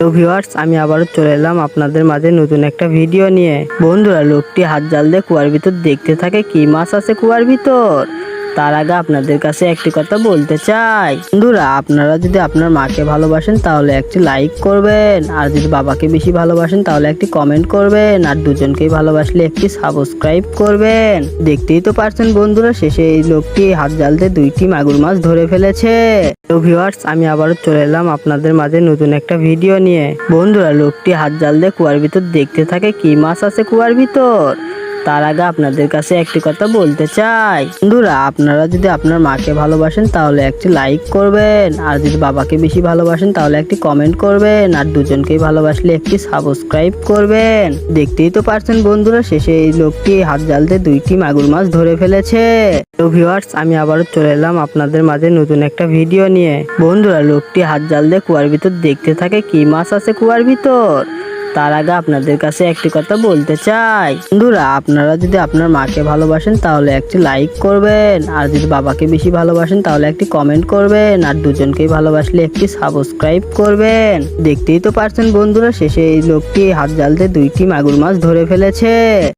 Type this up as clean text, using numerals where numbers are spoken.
তো ভিউয়ার্স, আমি আবারও চলে এলাম আপনাদের মাঝে নতুন একটা ভিডিও নিয়ে। বন্ধুরা, লোকটি হাত জাল দিয়ে কুয়ার ভিতর দেখতে থাকে কি মাছ আছে কুয়ার ভিতর। তার আগে আপনাদের কাছে একটি কথা বলতে চাই, বন্ধুরা আপনারা যদি আপনার মাকে ভালোবাসেন তাহলে একটি লাইক করবেন, আর যদি বাবাকে বেশি ভালোবাসেন তাহলে একটি কমেন্ট করবেন, আর দুজনকেই ভালোবাসলে একটি সাবস্ক্রাইব করবেন। দেখতেই তো পারছেন বন্ধুরা, শেষে এই লোকটি হাত জাল দিয়ে 2টি মাগুর মাছ ধরে ফেলেছে। তো ভিউয়ার্স, আমি আবারও চলে এলাম আপনাদের মাঝে নতুন একটা ভিডিও নিয়ে। বন্ধুরা, লোকটি হাত জাল দিয়ে কুয়ার ভিতর দেখতে থাকে কি মাছ আছে কুয়ার ভিতর। তার আগে আপনাদের কাছে একটি কথা বলতে চাই, বন্ধুরা আপনারা যদি আপনার মাকে ভালোবাসেন তাহলে একটি লাইক করবেন, আর যদি বাবাকে বেশি ভালোবাসেন তাহলে একটি কমেন্ট করবেন, আর দুজনকেই ভালোবাসলে একটি সাবস্ক্রাইব করবেন। দেখতেই তো পারছেন বন্ধুরা, শেষে এই লোকটি হাত জাল দিয়ে 2টি মাগুর মাছ ধরে ফেলেছে। তো ভিউয়ার্স, আমি আবারও চলে এলাম আপনাদের মাঝে নতুন একটা ভিডিও নিয়ে। বন্ধুরা, লোকটি হাত জাল দিয়ে কুয়ার ভিতর দেখতে থাকে কি মাছ আছে কুয়ার ভিতর। তার আগে আপনাদের কাছে একটি কথা বলতে চাই, বন্ধুরা আপনারা যদি আপনার মাকে ভালোবাসেন তাহলে একটি লাইক করবেন, আর যদি বাবাকে বেশি ভালোবাসেন তাহলে একটি কমেন্ট করবেন, আর দুজনকেই ভালোবাসলে একটি সাবস্ক্রাইব করবেন। দেখতেই তো পারছেন বন্ধুরা, শেষে এই লোকটি হাত জাল দিয়ে 2টি মাগুর মাছ ধরে ফেলেছে।